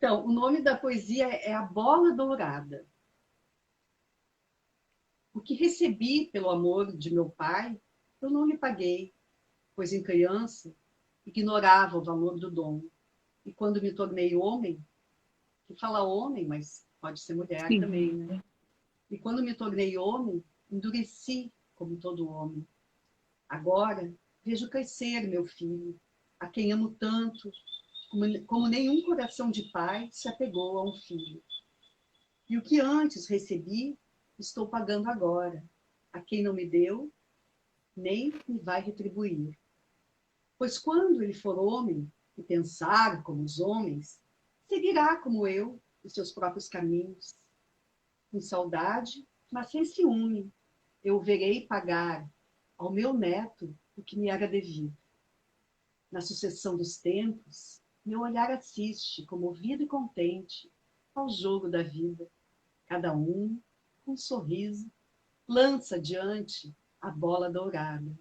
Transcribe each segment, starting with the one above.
Então, o nome da poesia é A Bola Dourada. O que recebi pelo amor de meu pai, eu não lhe paguei, pois em criança ignorava o valor do dom. E quando me tornei homem, que fala homem, mas pode ser mulher também, né? Sim. E quando me tornei homem, endureci como todo homem. Agora vejo crescer meu filho, a quem amo tanto, como nenhum coração de pai se apegou a um filho. E o que antes recebi, estou pagando agora. A quem não me deu, nem me vai retribuir. Pois quando ele for homem e pensar como os homens, seguirá como eu os seus próprios caminhos. Com saudade, mas sem ciúme, eu verei pagar ao meu neto o que me era devido. Na sucessão dos tempos, meu olhar assiste, comovido e contente, ao jogo da vida. Cada um, com um sorriso, lança diante a bola dourada.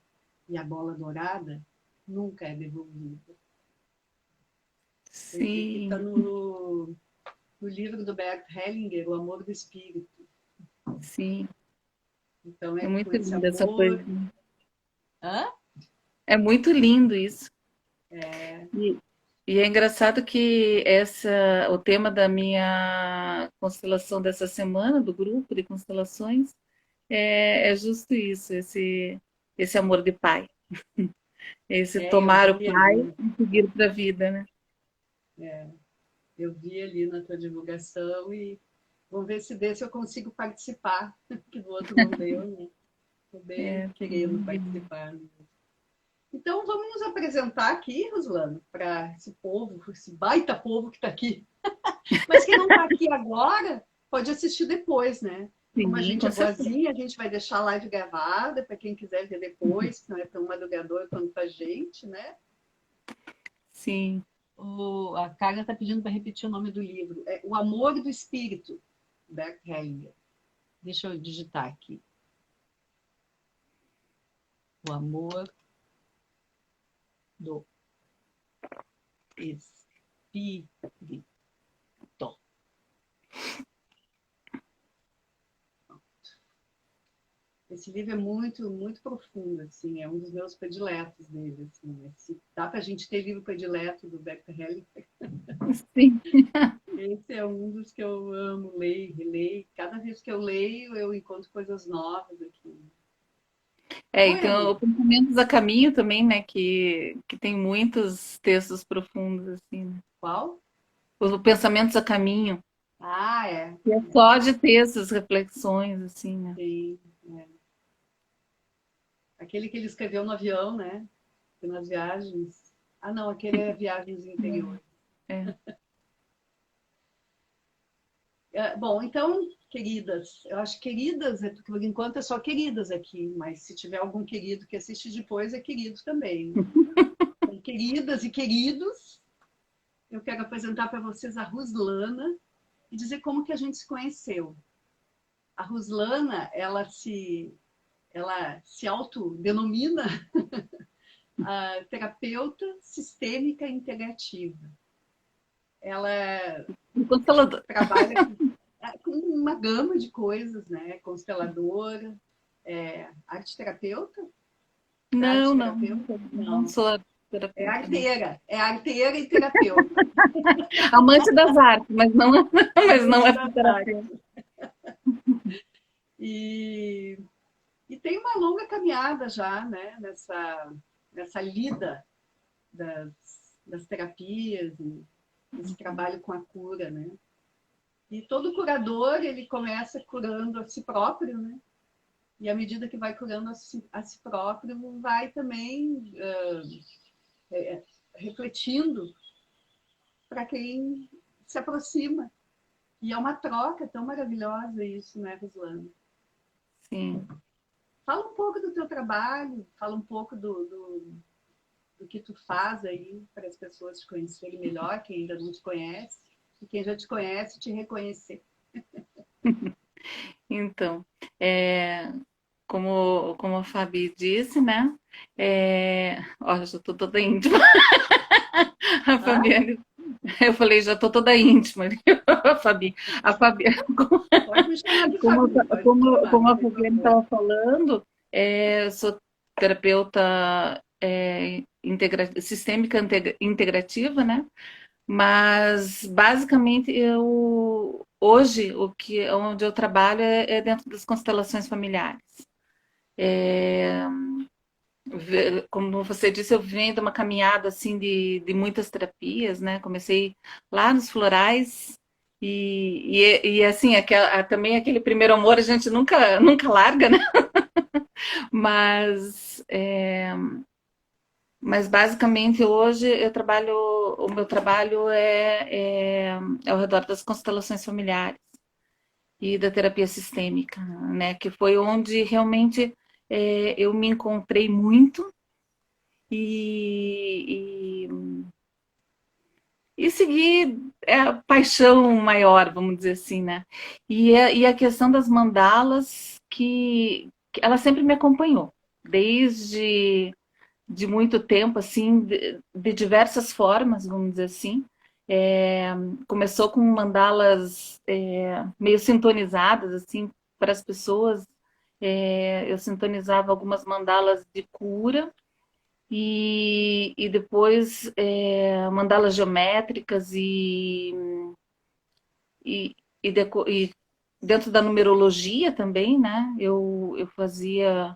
E a bola dourada nunca é devolvida. Poesia que está Sim, no livro do Bert Hellinger, O Amor do Espírito. sim. Então, É é com muito esse linda essa amor. poesia. Hã? É muito lindo isso. É, E, e é engraçado que o tema da minha constelação dessa semana, do grupo de constelações, é justo isso, esse amor de pai, esse eu tomar o vi pai ali. e seguir para a vida, né? É, eu vi ali na tua divulgação e vamos ver se desse eu consigo participar, que do outro não deu, né? Estou bem É, querendo participar. Então, vamos nos apresentar aqui, Roslano, para esse povo, esse baita povo que está aqui. Mas quem não está aqui agora, pode assistir depois, né? Como a sim, gente com é certeza. boazinha, a gente vai deixar a live gravada para quem quiser ver depois, que não é tão madrugador quanto a gente, né? Sim. A Carla está pedindo para repetir o nome do livro. É O Amor do Espírito, Bert Hellinger. Deixa eu digitar aqui. O Amor do Espírito. Esse livro é muito, muito profundo, assim, é um dos meus prediletos dele, assim, né? Se dá para a gente ter livro predileto do Bert Hellinger, Sim. esse é um dos que eu amo, leio, releio. Cada vez que eu leio, eu encontro coisas novas aqui. E tem Bueno, o Pensamentos a Caminho também, né? Que tem muitos textos profundos, assim, né? qual? O Pensamentos a Caminho, Ah, é. que é só de textos, reflexões, assim, né? Sim, é. Aquele que ele escreveu no avião, né? Nas viagens. Ah, não, aquele é Viagens Interiores. É. É, bom, então, queridas, eu acho que queridas, por enquanto é só queridas aqui, mas se tiver algum querido que assiste depois, é querido também, né? Então, queridas e queridos, eu quero apresentar para vocês a Ruslana e dizer como que a gente se conheceu. A Ruslana, ela se autodenomina a terapeuta sistêmica integrativa. Ela Um Constelador. trabalha com uma gama de coisas, né? Consteladora, arte terapeuta? Arte Não, não, terapeuta? não Não. sou É terapeuta, não. arteira. É arteira e terapeuta. Amante das artes, mas não Amante é das terapeuta. artes. E, e tem uma longa caminhada já, né? Nessa lida das terapias e esse trabalho com a cura, né? E todo curador, ele começa curando a si próprio, né? E à medida que vai curando a si próprio, vai também refletindo para quem se aproxima. E é uma troca tão maravilhosa isso, né, Ruslana? Sim. Fala um pouco do teu trabalho, fala um pouco do que tu faz aí para as pessoas te conhecerem melhor, quem ainda não te conhece, e quem já te conhece te reconhecer. Então, como a Fabi disse, né? Olha, já estou toda íntima. A Hã? Fabiane. Eu falei, já estou toda íntima, a Fabi. A Fabi, Pode me chamar de como, Fabi, pode me como, chamar, como não a tem Fabiana problema. estava falando, eu sou terapeuta sistêmica integrativa, né? Mas basicamente eu hoje onde eu trabalho é dentro das constelações familiares. Como você disse, eu venho de uma caminhada assim de muitas terapias, né? Comecei lá nos florais e assim, também aquele primeiro amor a gente nunca larga, né? Mas, mas basicamente hoje o meu trabalho é ao redor das constelações familiares e da terapia sistêmica, né? Que foi onde realmente eu me encontrei muito e, e seguir a paixão maior, vamos dizer assim, né? E a questão das mandalas, que ela sempre me acompanhou, desde de muito tempo, assim, de diversas formas, vamos dizer assim. É, começou com mandalas meio sintonizadas, assim, para as pessoas. Eu sintonizava algumas mandalas de cura, e depois mandalas geométricas e, e dentro da numerologia também, né? Eu fazia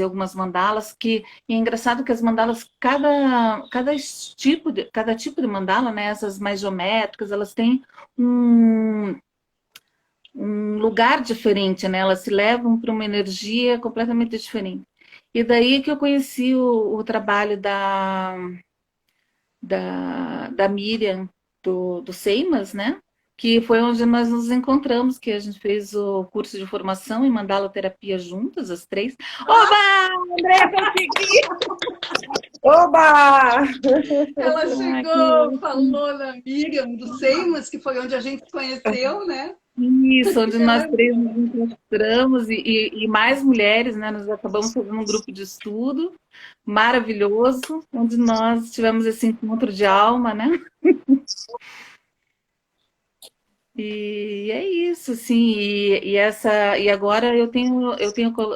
algumas mandalas e é engraçado que as mandalas, cada tipo de mandala, né? Essas mais geométricas, elas têm um, um lugar diferente, né? Elas se levam para uma energia completamente diferente. E daí que eu conheci o trabalho da Miriam, do Seimas, né? Que foi onde nós nos encontramos, que a gente fez o curso de formação em mandala terapia juntas, as três. Oba! André, consegui! Oba! Ela Ah, que chegou, ótimo. falou na Miriam do Seimas, que foi onde a gente se conheceu, né? Isso, onde Ela nós é três muito nos encontramos e mais mulheres, né? Nós acabamos fazendo um grupo de estudo maravilhoso, onde nós tivemos esse encontro de alma, né? E é isso, assim, e agora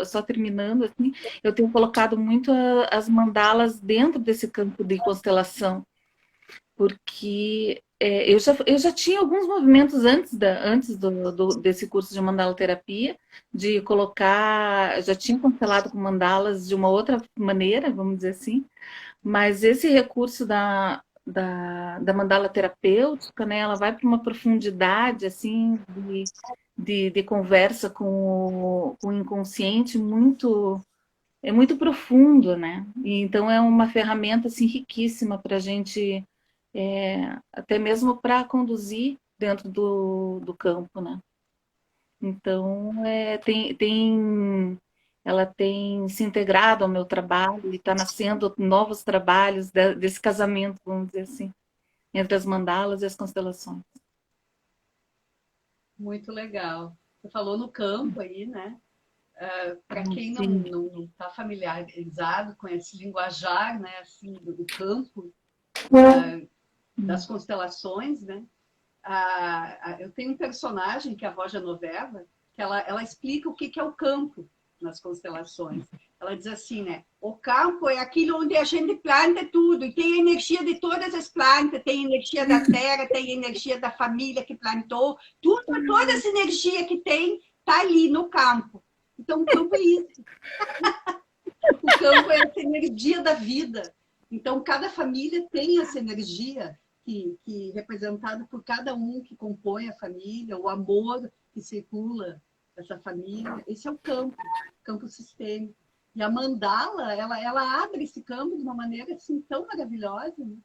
só terminando assim, eu tenho colocado muito as mandalas dentro desse campo de constelação, porque eu já tinha alguns movimentos antes desse curso de mandala terapia, de colocar, já tinha constelado com mandalas de uma outra maneira, vamos dizer assim, mas esse recurso da mandala terapêutica, né, ela vai para uma profundidade assim de conversa com o inconsciente muito profundo, né? E então é uma ferramenta assim riquíssima para a gente até mesmo para conduzir dentro do campo, né? Então ela tem se integrado ao meu trabalho e está nascendo novos trabalhos desse casamento, vamos dizer assim, entre as mandalas e as constelações. muito legal. Você falou no campo aí, né? Para quem Sim. não está familiarizado com esse linguajar, né, assim, do campo, das constelações, né? Eu tenho um personagem, que é a Voz Genoveva, que ela explica o que é o campo nas constelações. Ela diz assim, né? O campo é aquilo onde a gente planta tudo, e tem a energia de todas as plantas, tem a energia da terra, tem a energia da família que plantou, tudo, toda essa energia que tem está ali no campo. Então, o campo é isso. O campo é essa energia da vida. Então, cada família tem essa energia que representada por cada um que compõe a família, o amor que circula essa família. Esse é o campo sistêmico. E a mandala, ela abre esse campo de uma maneira assim tão maravilhosa. Né?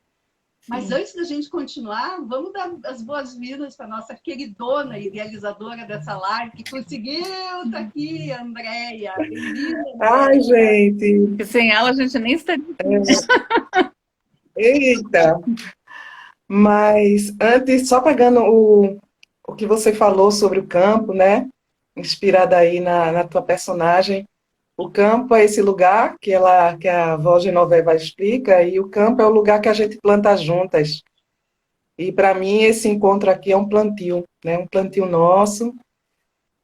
Mas Sim. antes da gente continuar, vamos dar as boas-vindas para a nossa queridona idealizadora dessa live, que conseguiu estar aqui, a Andréia. Bem-vinda, Ai, Andréia. gente. Porque sem ela a gente nem estaria. Eita. Mas antes, só pegando o que você falou sobre o campo, né? Inspirada aí na tua personagem. O campo é esse lugar que a voz de Genoveva explica, e o campo é o lugar que a gente planta juntas. E para mim esse encontro aqui é um plantio, né? Um plantio nosso,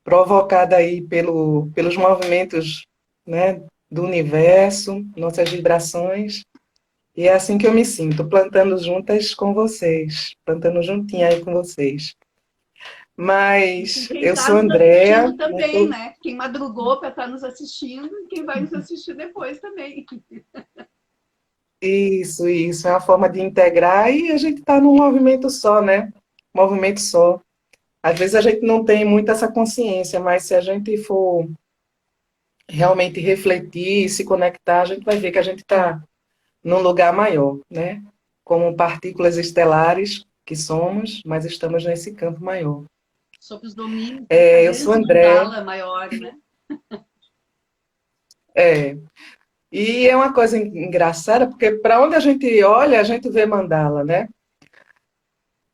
provocado aí pelos movimentos, né, do universo, nossas vibrações. E é assim que eu me sinto, plantando juntas com vocês, plantando juntinho aí com vocês. E com Mas quem eu está sou nos Andréa, assistindo também, né? Quem madrugou para estar nos assistindo e quem vai nos assistir depois também. isso, é uma forma de integrar e a gente está num movimento só, né? Movimento só. Às vezes a gente não tem muito essa consciência, mas se a gente for realmente refletir, se conectar, a gente vai ver que a gente está num lugar maior, né? Como partículas estelares que somos, mas estamos nesse campo maior. Sobre os domínios dos Eu sou cadeiras de André, mandala maior, né? é, e é uma coisa engraçada, porque para onde a gente olha, a gente vê mandala, né?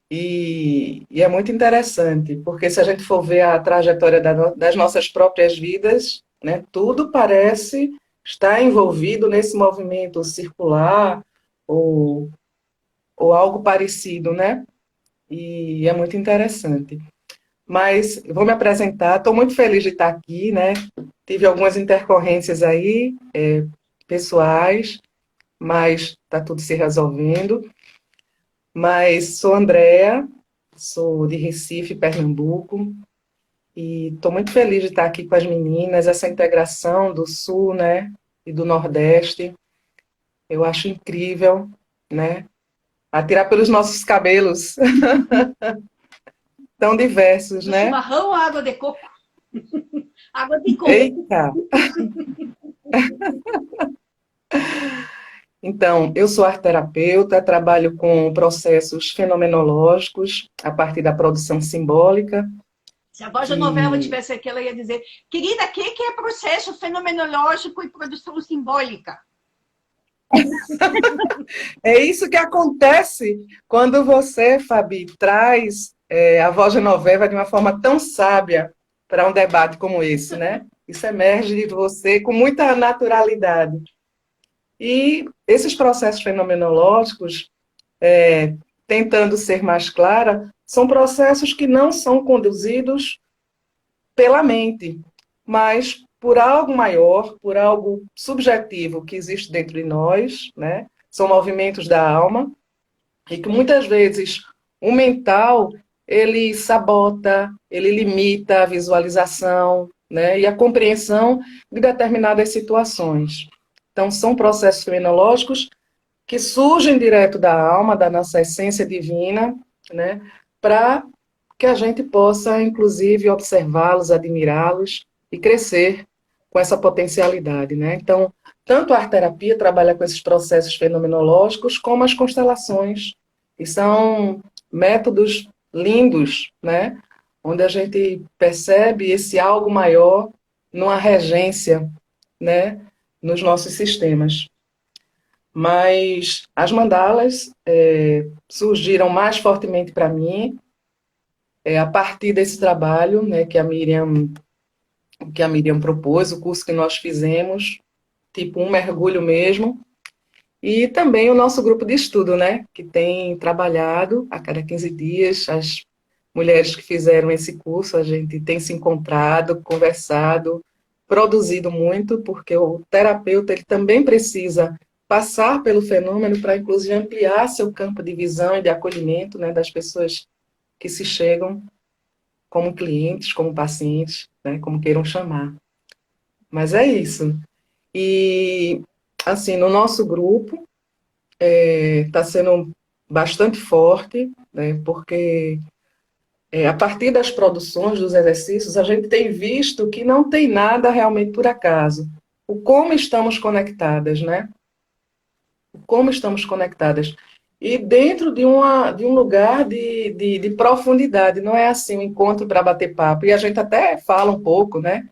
E é muito interessante, porque se a gente for ver a trajetória das nossas próprias vidas, né, tudo parece estar envolvido nesse movimento circular ou, ou algo parecido, né? E é muito interessante. Mas vou me apresentar, estou muito feliz de estar aqui, né? Tive algumas intercorrências aí, pessoais, mas está tudo se resolvendo. Mas sou Andréa, sou de Recife, Pernambuco, e estou muito feliz de estar aqui com as meninas, essa integração do Sul, né, e do Nordeste. Eu acho incrível, né? Atirar pelos nossos cabelos, tão diversos, Do né? chimarrão ou água de coco? Água de coco. Eita! Então, eu sou arteterapeuta, trabalho com processos fenomenológicos a partir da produção simbólica. Se a voz da novela E tivesse aqui, ela ia dizer: querida, o que é processo fenomenológico e produção simbólica? é isso que acontece quando você, Fabi, traz a voz de novela de uma forma tão sábia para um debate como esse, né? Isso emerge de você com muita naturalidade. E esses processos fenomenológicos, tentando ser mais clara, são processos que não são conduzidos pela mente, mas por algo maior, por algo subjetivo que existe dentro de nós, né? São movimentos da alma, e que muitas vezes o mental ele sabota, ele limita a visualização, né? E a compreensão de determinadas situações. Então, são processos fenomenológicos que surgem direto da alma, da nossa essência divina, né? Para que a gente possa, inclusive, observá-los, admirá-los e crescer com essa potencialidade, né? Então, tanto a arte-terapia trabalha com esses processos fenomenológicos, como as constelações, que são métodos lindos, né? Onde a gente percebe esse algo maior numa regência, né? Nos nossos sistemas. Mas as mandalas surgiram mais fortemente para mim a partir desse trabalho, né, que a Miriam propôs, o curso que nós fizemos, tipo um mergulho mesmo, e também o nosso grupo de estudo, né, que tem trabalhado a cada 15 dias, as mulheres que fizeram esse curso, a gente tem se encontrado, conversado, produzido muito, porque o terapeuta ele também precisa passar pelo fenômeno para, inclusive, ampliar seu campo de visão e de acolhimento, né, das pessoas que se chegam como clientes, como pacientes, né, como queiram chamar. Mas é isso. E, assim, no nosso grupo, está sendo bastante forte, né, porque a partir das produções dos exercícios, a gente tem visto que não tem nada realmente por acaso. O como estamos conectadas, né? O como estamos conectadas. E dentro de um lugar de profundidade, não é assim um encontro para bater papo. E a gente até fala um pouco, né?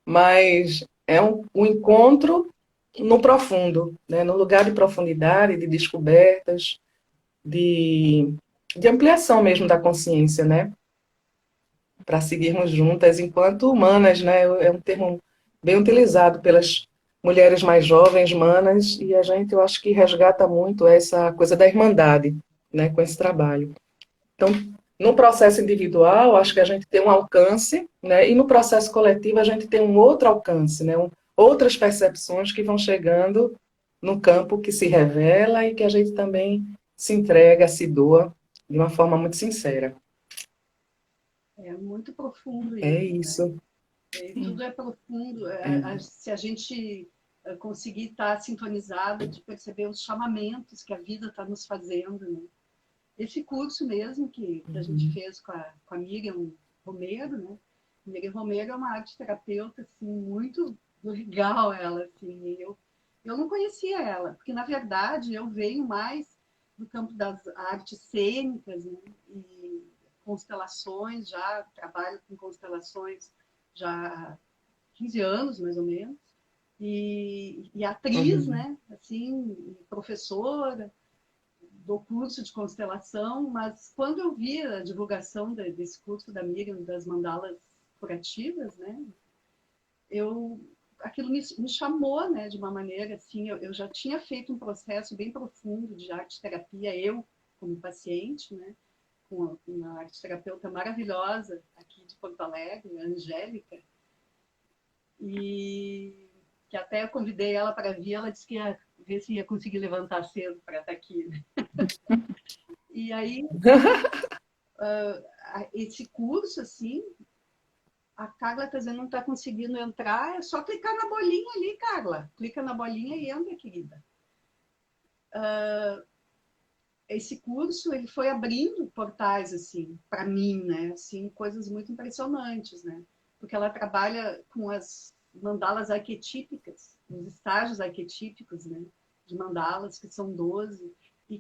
Mas é um encontro no profundo, né? No lugar de profundidade, de descobertas, de ampliação mesmo da consciência, né? Para seguirmos juntas enquanto humanas, né? É um termo bem utilizado pelas mulheres mais jovens, manas, e a gente, eu acho que resgata muito essa coisa da irmandade, né? Com esse trabalho. Então, no processo individual, acho que a gente tem um alcance, né? E no processo coletivo a gente tem um outro alcance, né? Outras percepções que vão chegando no campo que se revela e que a gente também se entrega, se doa de uma forma muito sincera. É muito profundo É isso, né? isso. Tudo é profundo. É. Se a gente conseguir estar sintonizado, de perceber os chamamentos que a vida está nos fazendo, né? Esse curso mesmo que a gente fez com a Miriam Romero, né? Miriam Romero é uma arte terapeuta assim, muito legal, ela. Assim, eu não conhecia ela, porque, na verdade, eu venho mais do campo das artes cênicas, né? E constelações, já trabalho com constelações já há 15 anos, mais ou menos. E atriz, né? Assim, professora, do curso de constelação, mas quando eu vi a divulgação desse curso da Miriam, das mandalas curativas, né, aquilo me chamou, né, de uma maneira assim, eu já tinha feito um processo bem profundo de arte terapia, eu como paciente, né, com uma arte terapeuta maravilhosa aqui de Porto Alegre, a Angélica, e que até eu convidei ela para vir, ela disse que ia ver se ia conseguir levantar cedo para estar aqui. E aí, esse curso, assim, a Carla está dizendo não está conseguindo entrar, é só clicar na bolinha ali, Carla. Clica na bolinha e entra, querida. Esse curso, ele foi abrindo portais, assim, para mim, né? Assim, coisas muito impressionantes, né? Porque ela trabalha com as mandalas arquetípicas, os estágios arquetípicos, né? De mandalas, que são 12, e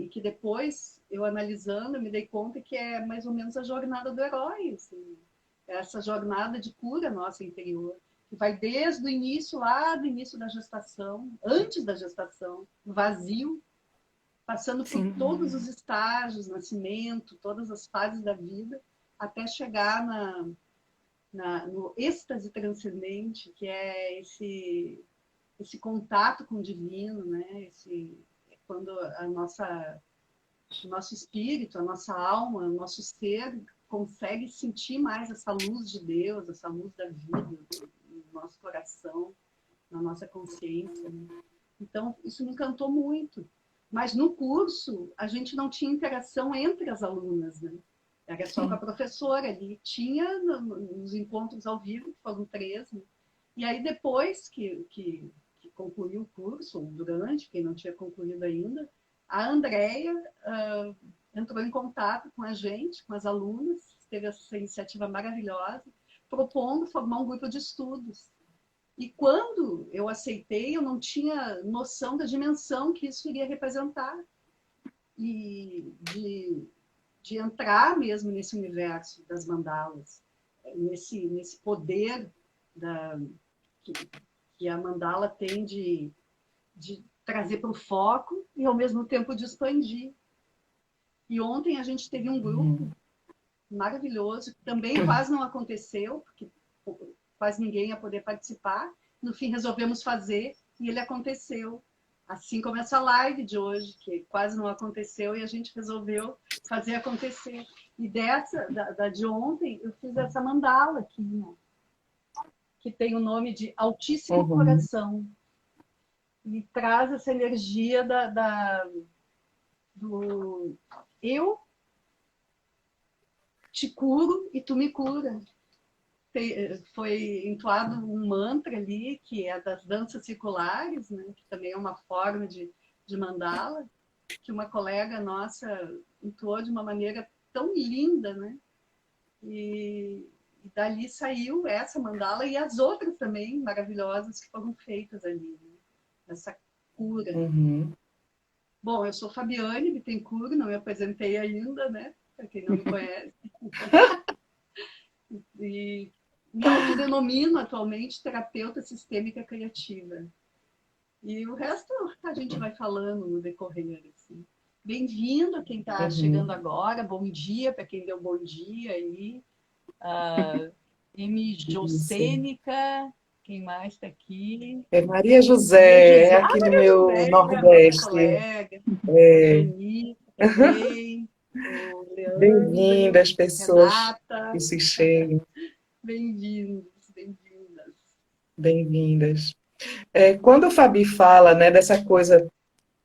que depois, eu analisando, eu me dei conta que é mais ou menos a jornada do herói, assim, essa jornada de cura nossa interior, que vai desde o início, lá do início da gestação, antes da gestação, vazio, passando por Sim. todos os estágios, nascimento, todas as fases da vida, até chegar no êxtase transcendente, que é esse contato com o divino, né? Quando o nosso espírito, a nossa alma, o nosso ser consegue sentir mais essa luz de Deus, essa luz da vida no nosso coração, na nossa consciência. Né? Então, isso me encantou muito. Mas no curso, a gente não tinha interação entre as alunas, né? Era só com a professora ali. Tinha nos encontros ao vivo, que foram 3, né? E aí, depois que concluiu o curso, ou durante, quem não tinha concluído ainda, a Andrea entrou em contato com a gente, com as alunas, teve essa iniciativa maravilhosa, propondo formar um grupo de estudos. E quando eu aceitei, eu não tinha noção da dimensão que isso iria representar. E de entrar mesmo nesse universo das mandalas, nesse poder que a mandala tem de trazer para o foco e, ao mesmo tempo, de expandir. E ontem a gente teve um grupo maravilhoso, que também quase não aconteceu, porque quase ninguém ia poder participar. No fim, resolvemos fazer e ele aconteceu. Assim como essa live de hoje, que quase não aconteceu e a gente resolveu fazer acontecer. E da de ontem, eu fiz essa mandala aqui, né? Que tem o nome de Altíssimo Coração. E traz essa energia do eu te curo e tu me cura. Foi entoado um mantra ali, que é das danças circulares, né? Que também é uma forma de mandala, que uma colega nossa entoou de uma maneira tão linda, né? E dali saiu essa mandala e as outras também maravilhosas que foram feitas ali, né? Essa cura. Bom, eu sou Fabiane Bittencourt, não me apresentei ainda, né? Para quem não me conhece. E me autodenomino atualmente terapeuta sistêmica criativa. E o resto a gente vai falando no decorrer. Assim. Bem-vindo a quem está chegando agora, bom dia para quem deu bom dia aí. M. Jocênica, quem mais está aqui? É Maria José, é aqui no Maria meu José, Nordeste. colega, Jani também, Leandro, Bem-vindas, pessoas Renata, que se chegam, bem-vindos, bem-vindas. bem-vindas. Quando a Fabi fala, né, dessa coisa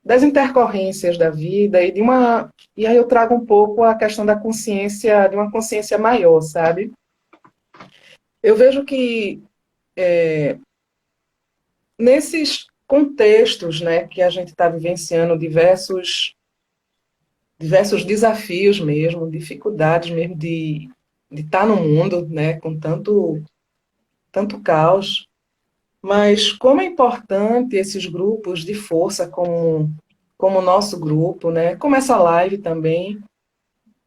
das intercorrências da vida e aí eu trago um pouco a questão da consciência, de uma consciência maior, sabe? Eu vejo que nesses contextos, né, que a gente está vivenciando diversos desafios mesmo, dificuldades mesmo de estar no mundo, né, com tanto caos. Mas como é importante esses grupos de força como o nosso grupo, né, como essa live também,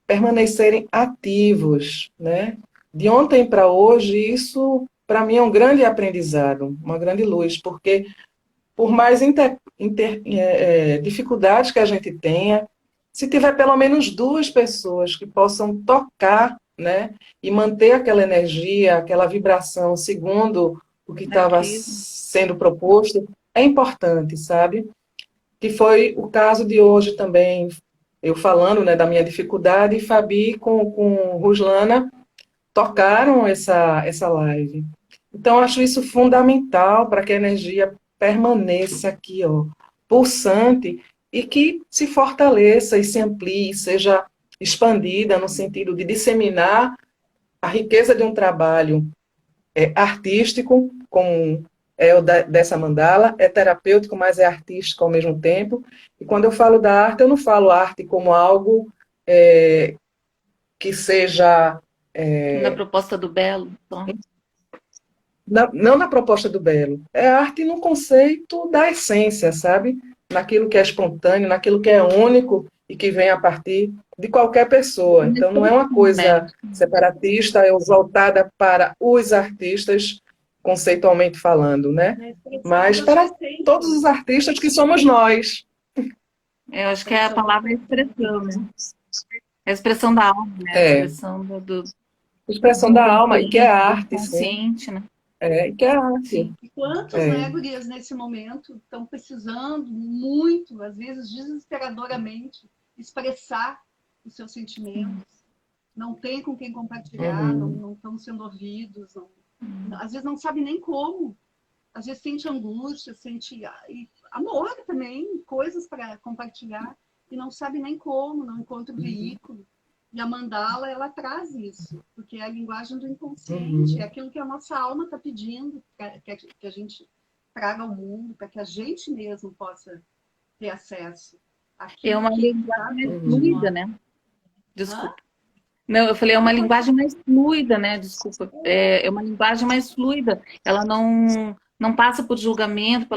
permanecerem ativos, né? De ontem para hoje, isso para mim é um grande aprendizado, uma grande luz, porque por mais dificuldades que a gente tenha, se tiver pelo menos duas pessoas que possam tocar, né, e manter aquela energia, aquela vibração segundo o que estava Incrível. sendo proposto, é importante, sabe? Que foi o caso de hoje também, eu falando, né, da minha dificuldade, e Fabi com Ruslana tocaram essa live. Então, eu acho isso fundamental para que a energia permaneça aqui, ó, pulsante, e que se fortaleça e se amplie, seja expandida no sentido de disseminar a riqueza de um trabalho artístico, como é dessa mandala, é terapêutico, mas é artístico ao mesmo tempo. E quando eu falo da arte, eu não falo arte como algo que seja Na proposta do Belo, só. não na proposta do belo, é arte no conceito da essência, sabe? Naquilo que é espontâneo, naquilo que é único e que vem a partir de qualquer pessoa. Então, não é uma Né? coisa separatista, é voltada para os artistas, conceitualmente falando, né? Na expressão Mas da sua para essência, todos os artistas que somos nós. Eu acho que é a expressão da palavra sua expressão, né? essência. É a expressão da alma, né? A É, expressão expressão do da alma, e que é consciente, do arte, sim. inconsciente, né? E que é arte. Sim. E quantos, É. né, gurias, nesse momento estão precisando muito, às vezes desesperadoramente, expressar os seus sentimentos, não tem com quem compartilhar, Uhum. não estão sendo ouvidos, às vezes não sabe nem como, às vezes sente angústia, sente amor também, coisas para compartilhar, e não sabe nem como, não encontra o veículo. E a mandala, ela traz isso, porque é a linguagem do inconsciente, é Uhum. aquilo que a nossa alma está pedindo que a gente traga ao mundo, para que a gente mesmo possa ter acesso É àquilo uma que linguagem está mais dentro de fluida, nós. né? Hã? Desculpa. Não, eu falei, é uma Não, pode linguagem mais fluida, né? Desculpa. É uma linguagem mais fluida. Ela não passa por julgamento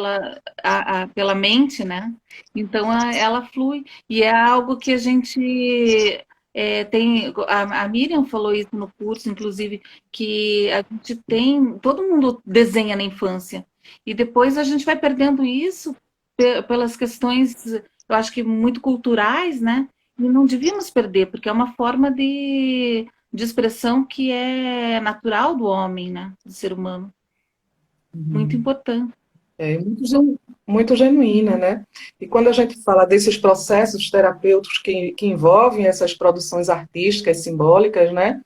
pela mente, né? Então, ela flui. E é algo que a gente tem. A Miriam falou isso no curso, inclusive, que a gente tem. Todo mundo desenha na infância. E depois a gente vai perdendo isso pelas questões, eu acho que muito culturais, né? E não devíamos perder, porque é uma forma de expressão que é natural do homem, né? Do ser humano. Muito Uhum. importante. Muito genuína, né? E quando a gente fala desses processos terapêuticos que envolvem essas produções artísticas, simbólicas, né?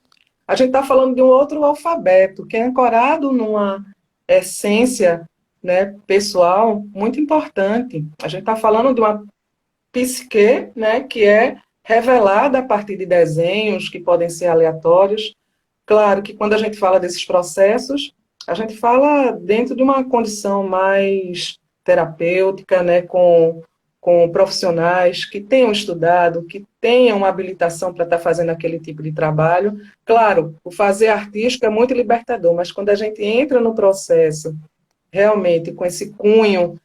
A gente está falando de um outro alfabeto, que é ancorado numa essência, né, pessoal muito importante. A gente está falando de uma psique, né, que é revelada a partir de desenhos que podem ser aleatórios. Claro que quando a gente fala desses processos, a gente fala dentro de uma condição mais terapêutica, né, com profissionais que tenham estudado, que tenham uma habilitação para estar fazendo aquele tipo de trabalho. Claro, o fazer artístico é muito libertador, mas quando a gente entra no processo realmente com esse cunho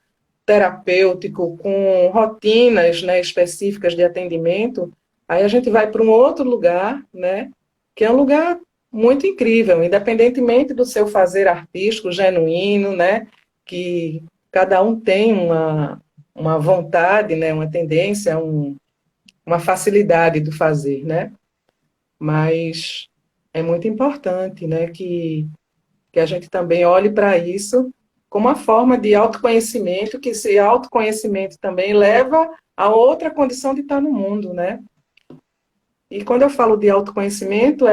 terapêutico, com rotinas, né, específicas de atendimento, aí a gente vai para um outro lugar, né, que é um lugar muito incrível, independentemente do seu fazer artístico genuíno, né, que cada um tem uma vontade, né, uma tendência, uma facilidade do fazer, né, mas é muito importante, né, que a gente também olhe para isso como uma forma de autoconhecimento, que esse autoconhecimento também leva a outra condição de estar no mundo, né? E quando eu falo de autoconhecimento,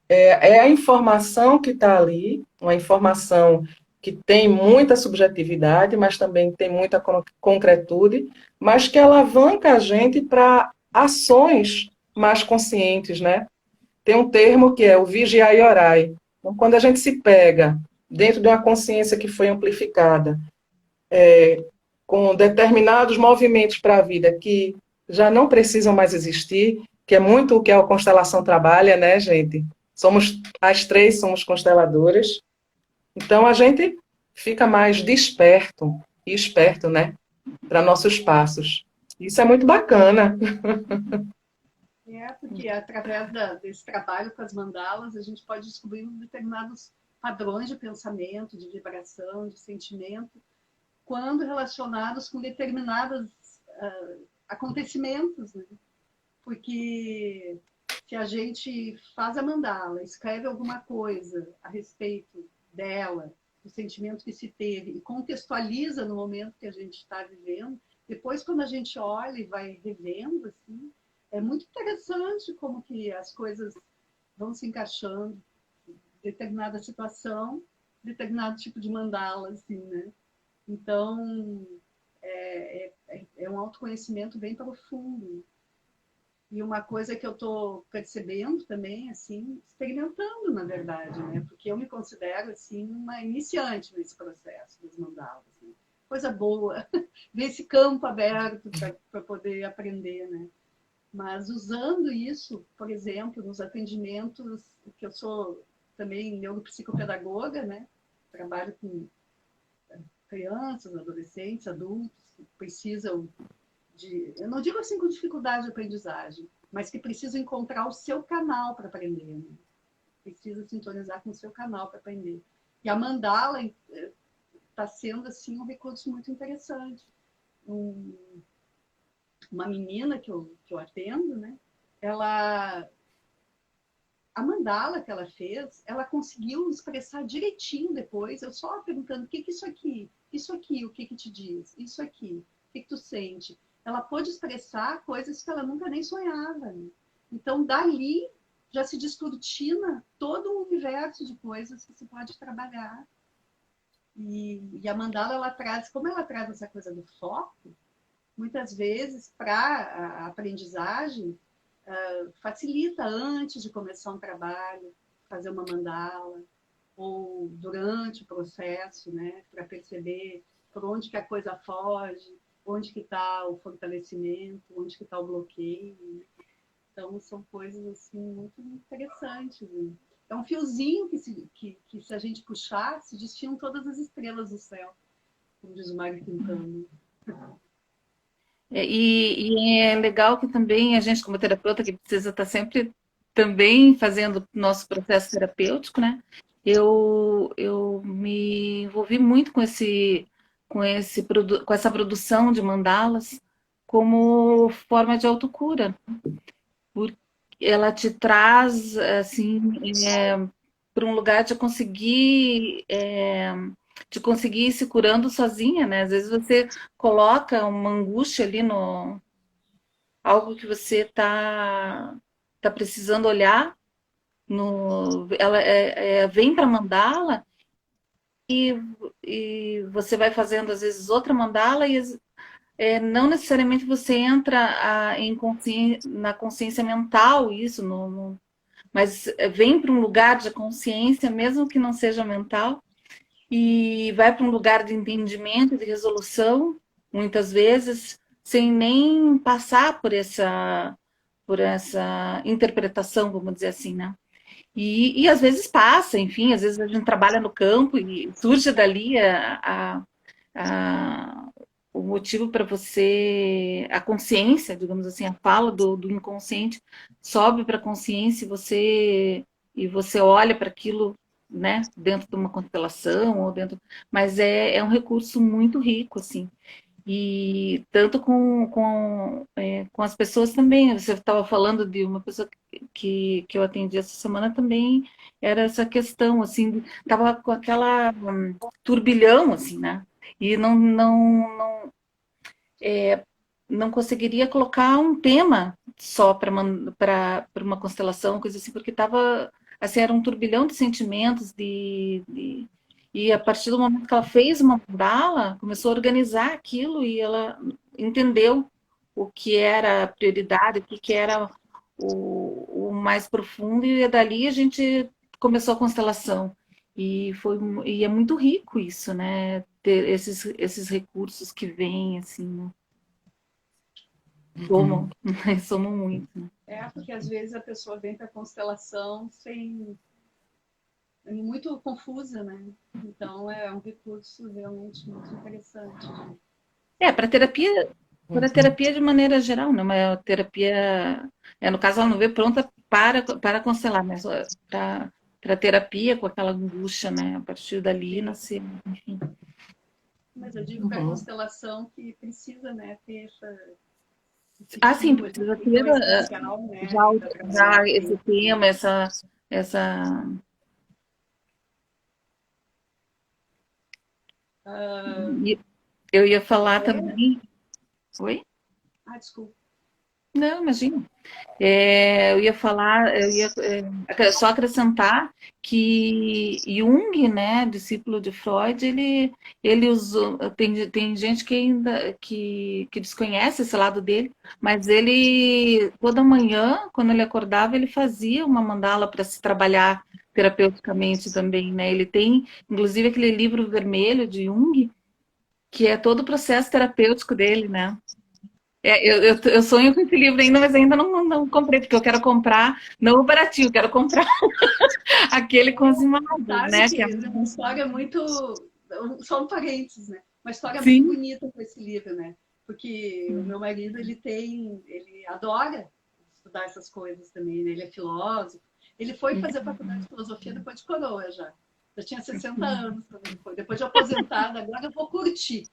é a informação que está ali, uma informação que tem muita subjetividade, mas também tem muita concretude, mas que alavanca a gente para ações mais conscientes, né? Tem um termo que é o vigiar e orai. Então, quando a gente se pega dentro de uma consciência que foi amplificada, com determinados movimentos para a vida que já não precisam mais existir, que é muito o que a constelação trabalha, né, gente? As três somos consteladoras. Então a gente fica mais desperto e esperto, né, para nossos passos. Isso é muito bacana. Porque através desse trabalho com as mandalas, a gente pode descobrir determinados padrões de pensamento, de vibração, de sentimento, quando relacionados com determinados acontecimentos, né? Porque se a gente faz a mandala, escreve alguma coisa a respeito dela, do sentimento que se teve, e contextualiza no momento que a gente está vivendo, depois quando a gente olha e vai revendo, assim, é muito interessante como que as coisas vão se encaixando, determinada situação, determinado tipo de mandala, assim, né? Então, é um autoconhecimento bem profundo. E uma coisa que eu estou percebendo também, assim, experimentando, na verdade, né? Porque eu me considero, assim, uma iniciante nesse processo das mandalas. Assim. Coisa boa, ver esse campo aberto para poder aprender, né? Mas usando isso, por exemplo, nos atendimentos, que eu sou também neuropsicopedagoga, né? Trabalho com crianças, adolescentes, adultos que precisam eu não digo assim com dificuldade de aprendizagem, mas que precisam encontrar o seu canal para aprender. Né? Precisa sintonizar com o seu canal para aprender. E a mandala está sendo assim um recurso muito interessante. Uma menina que eu atendo, né? A mandala que ela fez, ela conseguiu expressar direitinho depois, eu só perguntando o que é isso aqui, o que te diz, isso aqui, o que tu sente. Ela pôde expressar coisas que ela nunca nem sonhava. Né? Então, dali, já se descortina todo um universo de coisas que se pode trabalhar. E a mandala, como ela traz essa coisa do foco, muitas vezes, para a aprendizagem, facilita antes de começar um trabalho, fazer uma mandala, ou durante o processo, né, para perceber por onde que a coisa foge, onde que está o fortalecimento, onde que está o bloqueio. Né? Então, são coisas assim, muito interessantes. Né? É um fiozinho que se a gente puxar, se destinam todas as estrelas do céu, como diz o Mário Quintana. E é legal que também a gente, como terapeuta, que precisa estar sempre também fazendo o nosso processo terapêutico, né? Eu me envolvi muito com essa produção de mandalas como forma de autocura, porque ela te traz assim para um lugar de conseguir ir se curando sozinha, né? Às vezes você coloca uma angústia ali no algo que você tá precisando olhar, ela vem para mandala e, e você vai fazendo às vezes outra mandala e não necessariamente você entra na consciência mental, isso, mas vem para um lugar de consciência, mesmo que não seja mental, e vai para um lugar de entendimento, de resolução, muitas vezes, sem nem passar por essa interpretação, vamos dizer assim, né? E às vezes passa, enfim, às vezes a gente trabalha no campo e surge dali a, o motivo para você, a consciência, digamos assim, a fala do inconsciente sobe para a consciência e você olha para aquilo, né, dentro de uma constelação ou dentro, mas é um recurso muito rico, assim. E tanto com as pessoas também. Você estava falando de uma pessoa que eu atendi essa semana também, era essa questão, assim, estava com aquela turbilhão, assim, né? E não conseguiria colocar um tema só para uma constelação, coisa assim, porque estava, assim, era um turbilhão de sentimentos, e a partir do momento que ela fez uma mandala, começou a organizar aquilo e ela entendeu o que era a prioridade, o que era o mais profundo, e dali a gente começou a constelação. E é muito rico isso, né? Ter esses recursos que vêm, assim, né? Somam, somam muito. Né? Porque às vezes a pessoa vem para a constelação muito confusa, né? Então é um recurso realmente muito interessante. Para terapia de maneira geral, né? Uma terapia, no caso ela não veio pronta para constelar, mas para terapia com aquela angústia, né? A partir dali nascer, enfim. Mas eu digo para a constelação que precisa, né, ter sim, precisa ter né, já esse tema, essa eu ia falar também. Oi? Desculpa. Não, imagina. Eu ia falar, só acrescentar que Jung, né, discípulo de Freud, ele usou, tem gente que ainda que desconhece esse lado dele, mas ele toda manhã, quando ele acordava, ele fazia uma mandala para se trabalhar terapeuticamente também, né? Ele tem, inclusive, aquele livro vermelho de Jung, que é todo o processo terapêutico dele, né? Eu sonho com esse livro ainda, mas ainda não comprei, porque eu quero comprar, não o baratinho, eu quero comprar aquele com as imagens, né? Que é uma história muito... Só um parênteses, né? Uma história Sim. muito bonita com esse livro, né? Porque o meu marido, ele adora estudar essas coisas também, né? Ele é filósofo. Ele foi fazer faculdade de filosofia depois de coroa já. Já tinha 60 anos quando ele foi. Depois de aposentado, agora eu vou curtir.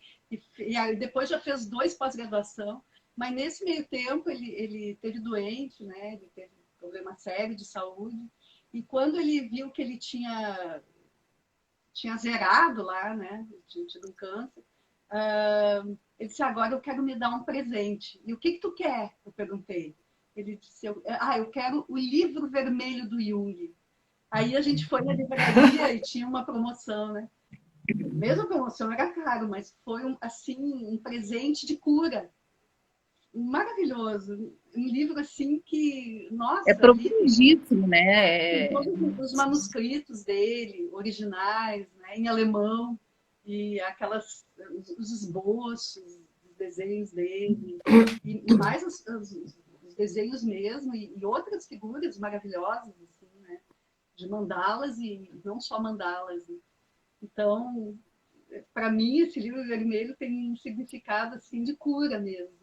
E aí depois já fez 2 pós-graduação. Mas nesse meio tempo ele teve doente, né? Ele teve problema sério de saúde. E quando ele viu que ele tinha zerado lá, né? Ele tinha tido um câncer. Ele disse, agora eu quero me dar um presente. E o que tu quer? Eu perguntei. Ele disse, eu quero o livro vermelho do Jung. Aí a gente foi na livraria e tinha uma promoção, né? Mesmo a promoção era caro, mas foi um presente de cura. Maravilhoso. Um livro assim que, nossa... É profundíssimo, né? Todos os manuscritos dele, originais, né, em alemão, e os esboços, os desenhos dele, e mais os desenhos mesmo, e outras figuras maravilhosas, assim, né, de mandalas, e não só mandalas. Então, para mim, esse livro vermelho tem um significado assim, de cura mesmo.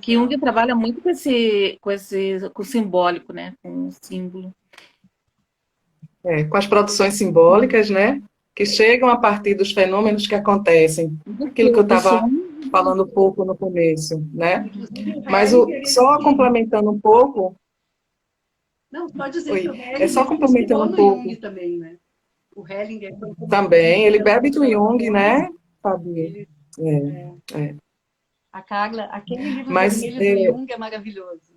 Que Jung trabalha muito com o simbólico, né? Com o símbolo. Com as produções simbólicas, né? Que chegam a partir dos fenômenos que acontecem. Aquilo que eu estava falando um pouco no começo, né? Mas só complementando um pouco... Não, pode dizer que o Hellinger só complementando um pouco. Jung também, né? O Hellinger também, ele bebe do Jung, né, Fabi? A Carla, aquele livro vermelho do Jung é maravilhoso.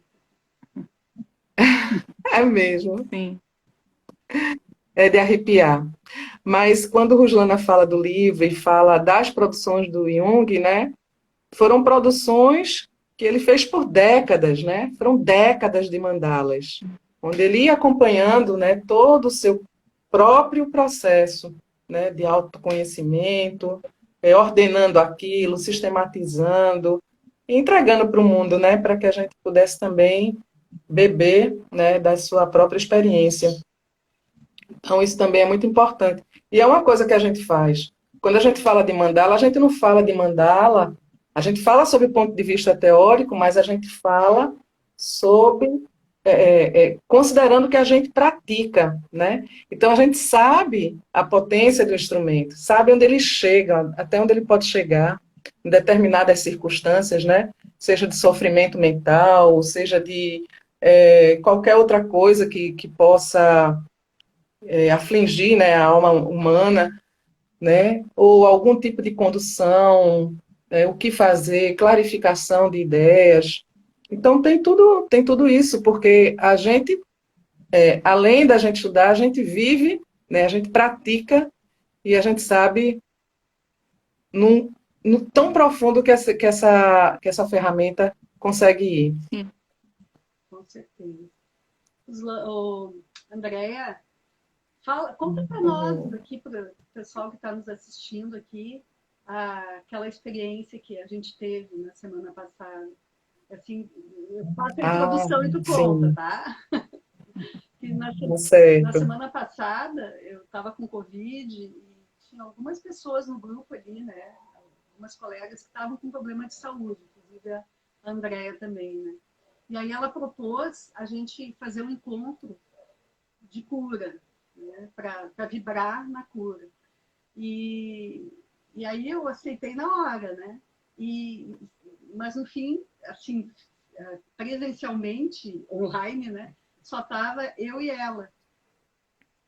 É mesmo. Sim. É de arrepiar. Mas quando o Ruslana fala do livro e fala das produções do Jung, né, foram produções que ele fez por décadas, né? Foram décadas de mandalas, onde ele ia acompanhando, né, todo o seu próprio processo, né, de autoconhecimento, ordenando aquilo, sistematizando, e entregando para o mundo, né, para que a gente pudesse também beber, né, da sua própria experiência. Então, isso também é muito importante. E é uma coisa que a gente faz. Quando a gente fala de mandala, a gente não fala de mandala, a gente fala sobre o ponto de vista teórico, mas a gente fala sobre... considerando que a gente pratica, né? Então, a gente sabe a potência do instrumento, sabe onde ele chega, até onde ele pode chegar, em determinadas circunstâncias, né? Seja de sofrimento mental, seja de qualquer outra coisa que possa afligir, né, a alma humana, né? Ou algum tipo de condução, o que fazer, clarificação de ideias. Então tem tudo isso, porque a gente, além da gente estudar, a gente vive, né, a gente pratica e a gente sabe no tão profundo que essa ferramenta consegue ir. Sim. Com certeza. Andréa, conta para nós aqui, para o pessoal que está nos assistindo aqui, aquela experiência que a gente teve na semana passada. Assim, eu faço a introdução e tu conta, sim, tá? Que na certo. semana passada eu estava com Covid e tinha algumas pessoas no grupo ali, né? Algumas colegas que estavam com problema de saúde, inclusive a Andréa também, né? E aí ela propôs a gente fazer um encontro de cura, né? Para vibrar na cura. E aí eu aceitei na hora, né? Mas no fim, assim, presencialmente, online, né? Só tava eu e ela.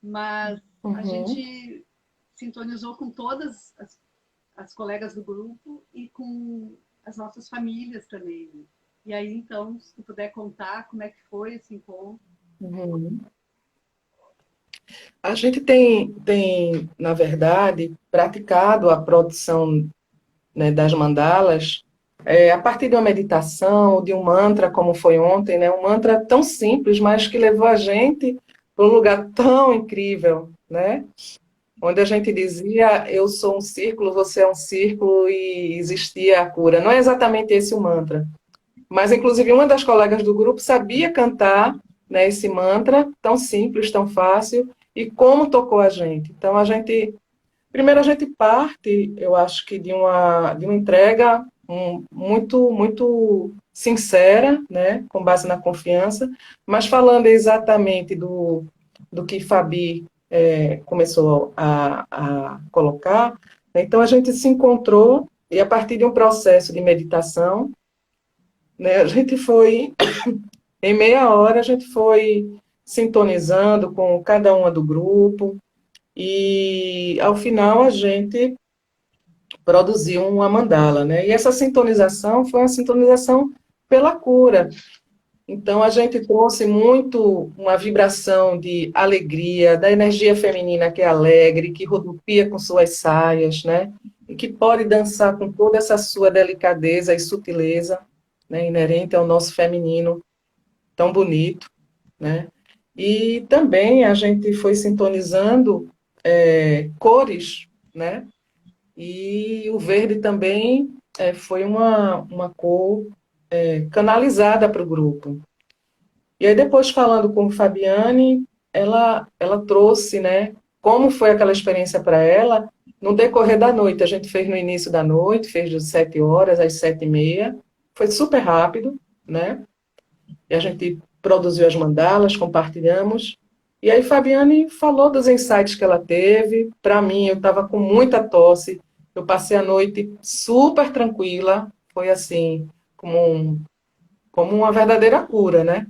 Mas a Uhum. gente sintonizou com todas as colegas do grupo e com as nossas famílias também. Né? E aí, então, se tu puder contar como é que foi esse encontro. Uhum. A gente tem, na verdade, praticado a produção, né, das mandalas a partir de uma meditação, de um mantra, como foi ontem, né, um mantra tão simples, mas que levou a gente para um lugar tão incrível, né? Onde a gente dizia, eu sou um círculo, você é um círculo e existia a cura. Não é exatamente esse o mantra, mas inclusive uma das colegas do grupo sabia cantar, né, esse mantra tão simples, tão fácil, e como tocou a gente. Então primeiro a gente parte, eu acho que de uma entrega muito muito sincera, né, com base na confiança, mas falando exatamente do que Fabi começou a colocar. Então a gente se encontrou e a partir de um processo de meditação, né, a gente foi em meia hora a gente foi sintonizando com cada uma do grupo e ao final a gente produziu uma mandala, né? E essa sintonização foi uma sintonização pela cura. Então a gente trouxe muito uma vibração de alegria, da energia feminina que é alegre, que rodopia com suas saias, né? E que pode dançar com toda essa sua delicadeza e sutileza, né? Inerente ao nosso feminino tão bonito, né? E também a gente foi sintonizando cores, né? E o verde também foi uma cor canalizada para o grupo. E aí depois falando com Fabiane, ela trouxe, né? Como foi aquela experiência para ela no decorrer da noite. A gente fez no início da noite, fez de 7 horas às 7h30. Foi super rápido, né? E a gente produziu as mandalas, compartilhamos. E aí Fabiane falou dos insights que ela teve. Para mim, eu estava com muita tosse. Eu passei a noite super tranquila. Foi assim, como uma verdadeira cura, né?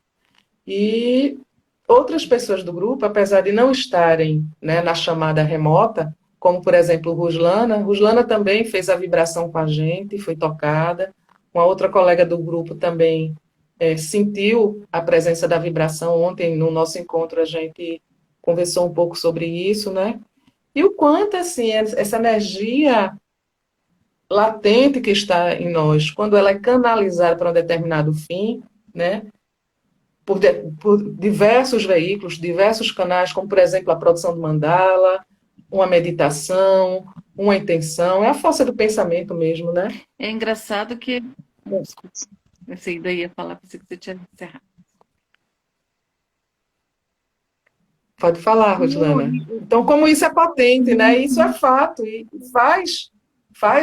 E outras pessoas do grupo, apesar de não estarem, né, na chamada remota, como por exemplo Ruslana também fez a vibração com a gente, foi tocada. Uma outra colega do grupo também sentiu a presença da vibração. Ontem, no nosso encontro, a gente conversou um pouco sobre isso, né? E o quanto, assim, essa energia latente que está em nós, quando ela é canalizada para um determinado fim, né? Por diversos veículos, diversos canais, como, por exemplo, a produção de mandala, uma meditação, uma intenção, é a força do pensamento mesmo, né? É engraçado que. Desculpa, eu sei, daí ia falar, pensei que você tinha encerrado. Pode falar, Roslana. Então, como isso é potente, né? Isso é fato e faz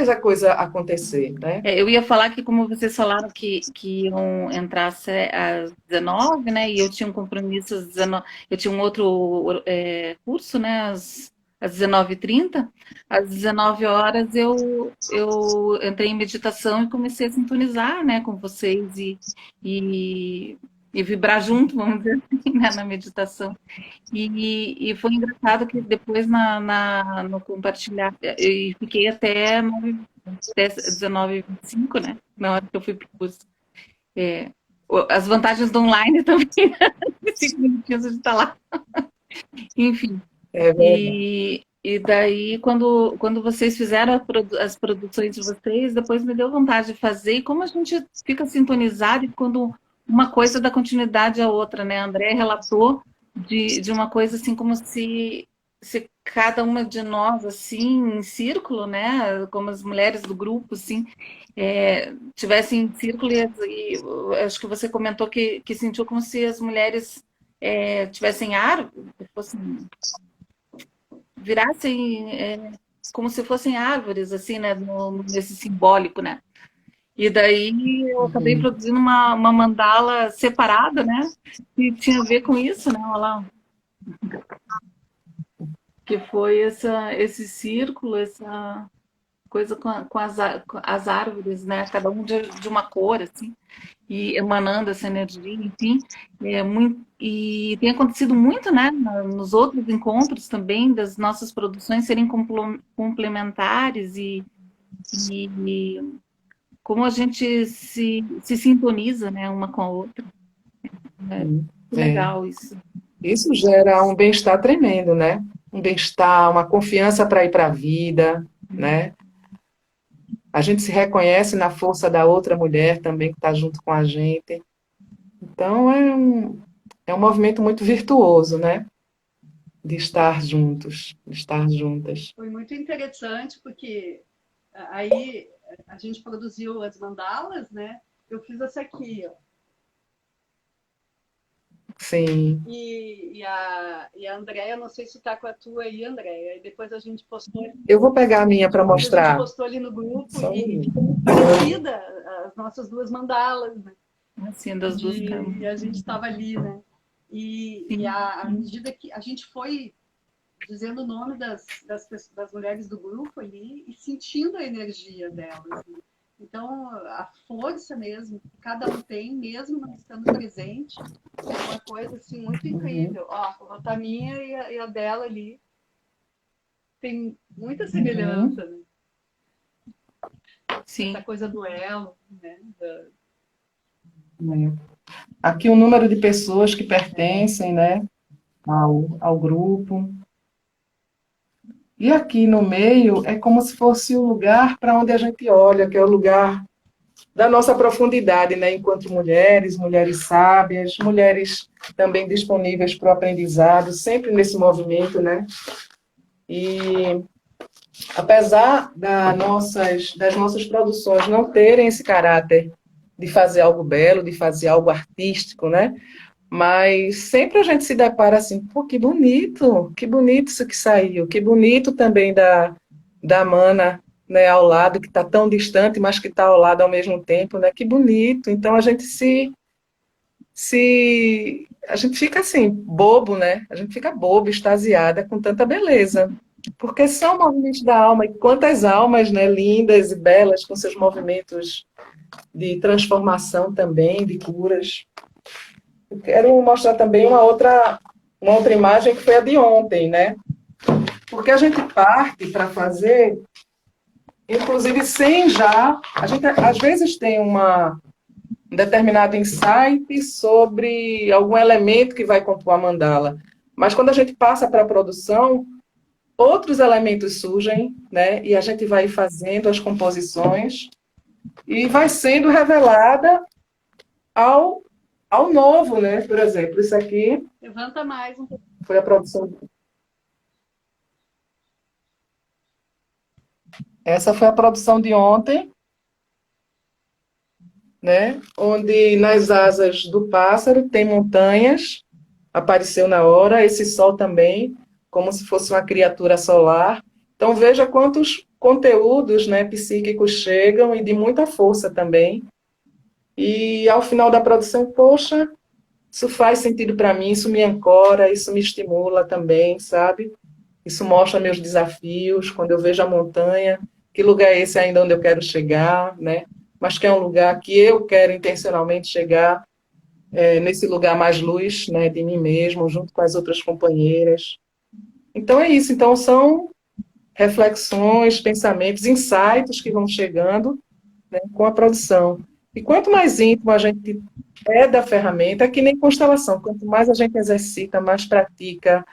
a coisa acontecer, né? Eu ia falar que, como vocês falaram que iam entrar às 19, né? E eu tinha um compromisso às 19, eu tinha um outro curso, né? Às 19h30. Às 19 horas eu entrei em meditação e comecei a sintonizar, né, com vocês e, e vibrar junto, vamos dizer assim, né, na meditação. E foi engraçado que depois no compartilhar, eu fiquei até 19h25, né? Na hora que eu fui pro curso. as vantagens do online também, 5 minutinhos a gente está lá. Enfim. É verdade. E daí, quando vocês fizeram as produções de vocês, depois me deu vontade de fazer. E como a gente fica sintonizado e quando uma coisa dá continuidade à outra, né? A André relatou de uma coisa assim como se cada uma de nós, assim, em círculo, né? Como as mulheres do grupo, assim, tivessem em círculo e acho que você comentou que sentiu como se as mulheres tivessem fossem virassem como se fossem árvores, assim, né, nesse simbólico, né? E daí eu acabei Uhum. produzindo uma mandala separada, né? Que tinha a ver com isso, né? Olha lá, que foi esse círculo, essa coisa com as árvores, né? Cada um de uma cor, assim, e emanando essa energia, enfim, e tem acontecido muito, né, nos outros encontros também, das nossas produções serem complementares e como a gente se sintoniza, né, uma com a outra. É muito É. legal isso. Isso gera um bem-estar tremendo, né? Um bem-estar, uma confiança para ir para a vida, né? A gente se reconhece na força da outra mulher também que está junto com a gente. Então é um movimento muito virtuoso, né? De estar juntos, de estar juntas. Foi muito interessante, porque aí a gente produziu as mandalas, né? Eu fiz essa aqui, ó. Sim. E a Andréia, não sei se está com a tua aí, Andréia. E depois a gente postou, Eu vou pegar a minha para depois a gente mostrar. postou ali no grupo Só um e minuto. ficou muito parecida as nossas duas mandalas, né? Assim, das duas camas. E a gente estava ali, né? À medida que a gente foi dizendo o nome das mulheres do grupo ali e sentindo a energia delas, né? Então, a força mesmo que cada um tem, mesmo não estando presente, é uma coisa assim muito incrível. Ó, vou botar a minha e a dela ali. Tem muita Uhum. semelhança, né? Sim. Essa coisa do elo, né? É. Aqui o número de pessoas que pertencem, né, ao grupo. E aqui no meio é como se fosse o lugar para onde a gente olha, que é o lugar da nossa profundidade, né, enquanto mulheres, mulheres sábias, mulheres também disponíveis para o aprendizado, sempre nesse movimento, né? E apesar das nossas produções não terem esse caráter de fazer algo belo, de fazer algo artístico, né? Mas sempre a gente se depara assim, pô, que bonito isso que saiu, que bonito também da Mana, né, ao lado, que está tão distante, mas que está ao lado ao mesmo tempo, né? Que bonito. Então a gente a gente fica assim, bobo, né? A gente fica bobo, extasiada com tanta beleza. Porque são movimentos da alma, e quantas almas, né, lindas e belas, com seus movimentos de transformação também, de curas. Eu quero mostrar também uma outra imagem que foi a de ontem, né? Porque a gente parte para fazer, inclusive sem já. A gente às vezes tem um determinado insight sobre algum elemento que vai compor a mandala. Mas quando a gente passa para a produção, outros elementos surgem, né? E a gente vai fazendo as composições e vai sendo revelada ao, ao novo, né? Por exemplo, isso aqui Levanta mais um pouco. foi a produção. Essa foi a produção de ontem, né? Onde nas asas do pássaro tem montanhas, apareceu na hora, esse sol também, como se fosse uma criatura solar. Então veja quantos conteúdos, né, psíquicos chegam e de muita força também. E ao final da produção, poxa, isso faz sentido para mim, isso me ancora, isso me estimula também, sabe? Isso mostra meus desafios, quando eu vejo a montanha, que lugar é esse ainda onde eu quero chegar, né? Mas que é um lugar que eu quero intencionalmente chegar, nesse lugar mais luz, né, de mim mesmo, junto com as outras companheiras. Então é isso, então são reflexões, pensamentos, insights que vão chegando, né, com a produção. E quanto mais íntimo a gente é da ferramenta, é que nem constelação, quanto mais a gente exercita, mais pratica,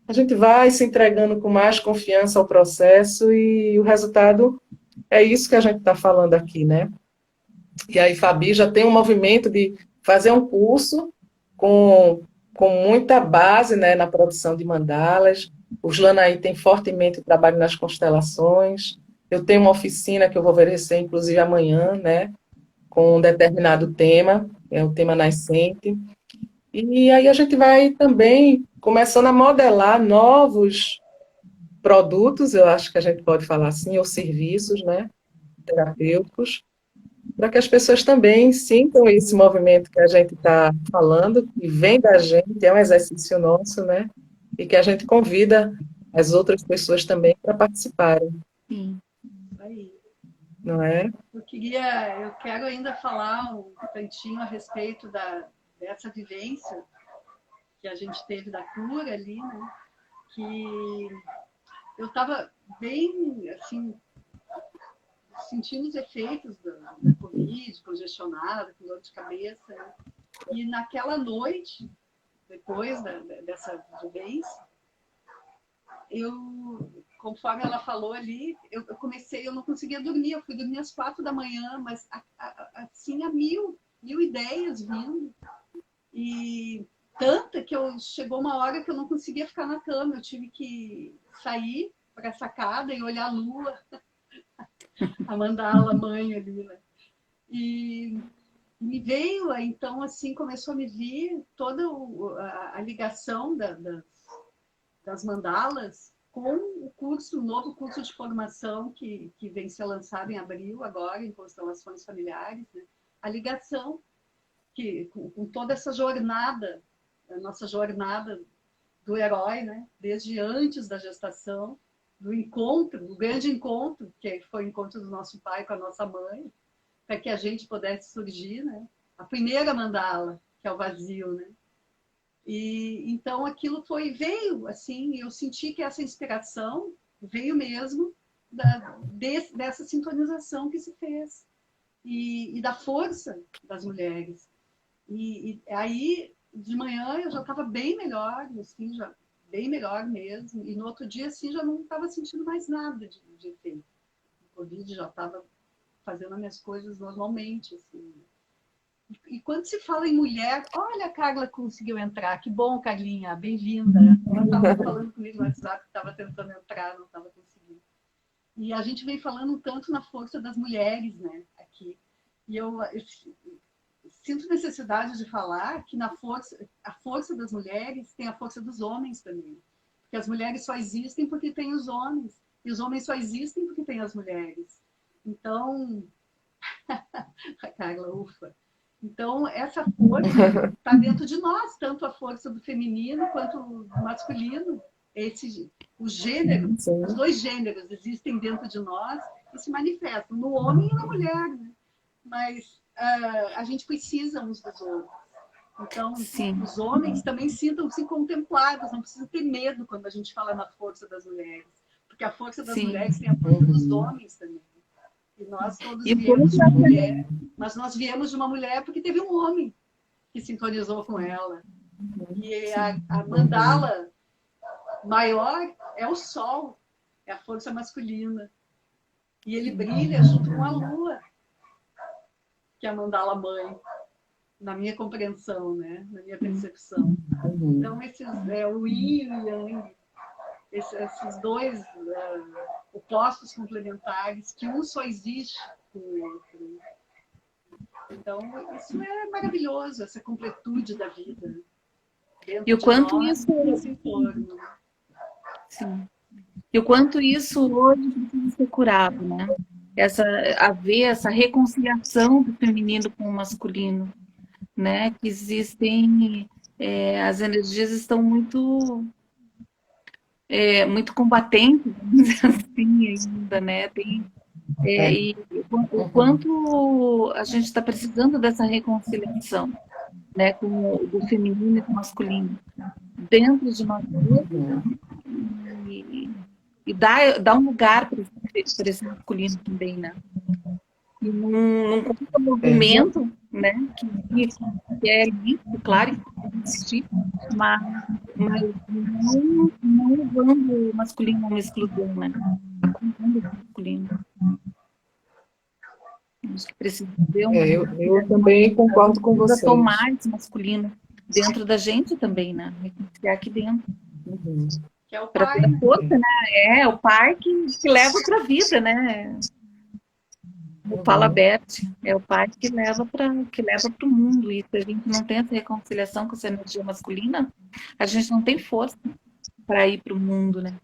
a gente vai se entregando com mais confiança ao processo e o resultado é isso que a gente está falando aqui, né? E aí, Fabi já tem um movimento de fazer um curso com muita base, né, na produção de mandalas. O Slanaí tem fortemente o trabalho nas constelações. Eu tenho uma oficina que eu vou oferecer, inclusive, amanhã, né, com um determinado tema, é o tema nascente. E aí a gente vai também começando a modelar novos produtos, eu acho que a gente pode falar assim, ou serviços, né, terapêuticos, para que as pessoas também sintam esse movimento que a gente está falando, que vem da gente, é um exercício nosso, né? E que a gente convida as outras pessoas também para participarem. Sim. Aí. Não é? Eu quero ainda falar um tantinho a respeito dessa vivência que a gente teve da cura ali, né? Que eu estava bem, assim, sentindo os efeitos da Covid, congestionada, com dor de cabeça. Né? E naquela noite, depois dessa vivência, conforme ela falou ali, eu não conseguia dormir, eu fui dormir às 4 da manhã, mas assim, mil ideias vindo. E tanta que chegou uma hora que eu não conseguia ficar na cama, eu tive que sair para a sacada e olhar a lua, a mandala mãe ali, né? E me veio, então, assim, começou a me vir toda a ligação das mandalas com o novo curso de formação que vem ser lançado em abril, agora, em constelações familiares, né? A ligação com toda essa jornada, a nossa jornada do herói, né? Desde antes da gestação, do encontro, do grande encontro, que foi o encontro do nosso pai com a nossa mãe, para que a gente pudesse surgir, né? A primeira mandala, que é o vazio, né? E então aquilo veio assim, eu senti que essa inspiração veio mesmo dessa sintonização que se fez e da força das mulheres. E aí de manhã eu já estava bem melhor, assim, já bem melhor mesmo. E no outro dia assim já não estava sentindo mais nada de efeito. O Covid já estava fazendo as minhas coisas normalmente, assim. E quando se fala em mulher, olha, a Carla conseguiu entrar. Que bom, Carlinha, bem-vinda. Ela estava falando comigo no WhatsApp, estava tentando entrar, não estava conseguindo. E a gente vem falando tanto na força das mulheres, né, aqui. E eu sinto necessidade de falar que a força das mulheres tem a força dos homens também. Porque as mulheres só existem porque tem os homens. E os homens só existem porque tem as mulheres. Então, a Carla, ufa. Então, essa força está dentro de nós, tanto a força do feminino quanto do masculino. O gênero, Sim. os dois gêneros existem dentro de nós e se manifestam no homem e na mulher. Né? Mas a gente precisa uns dos outros. Então, sim, os homens também sintam-se contemplados, não precisam ter medo quando a gente fala na força das mulheres. Porque a força das mulheres tem a força dos homens também. E nós todos viemos de uma mulher, mas nós viemos de uma mulher porque teve um homem que sintonizou com ela. E a mandala maior é o sol, é a força masculina. E ele brilha junto com a lua, que é a mandala mãe, na minha compreensão, né? Na minha percepção. Então, o yin e o yang, esses dois opostos complementares, que um só existe com o outro. Então, isso é maravilhoso, essa completude da vida. E o quanto isso... Sim. E o quanto isso hoje precisa ser curado, né? Haver essa reconciliação do feminino com o masculino, né? Que existem... as energias estão muito combatentes, assim, ainda, né? E o quanto a gente está precisando dessa reconciliação, né? Do feminino e do masculino dentro de nós mesmos e dar um lugar para esse masculino também, né? e num movimento, né, que é lícito, claro, que tem que existir, mas não levando o masculino a uma exclusão, né? Acolhendo o masculino. Acho que precisa ter eu também concordo com precisa vocês. tomar esse masculino dentro da gente também, né? Reconhecer aqui dentro. Que é o Para pai, ter né? força, né? É o pai que leva para a vida, né? O fala Bert, é o pai que leva para o mundo. E se a gente não tem essa reconciliação com essa energia masculina, a gente não tem força para ir para o mundo, né?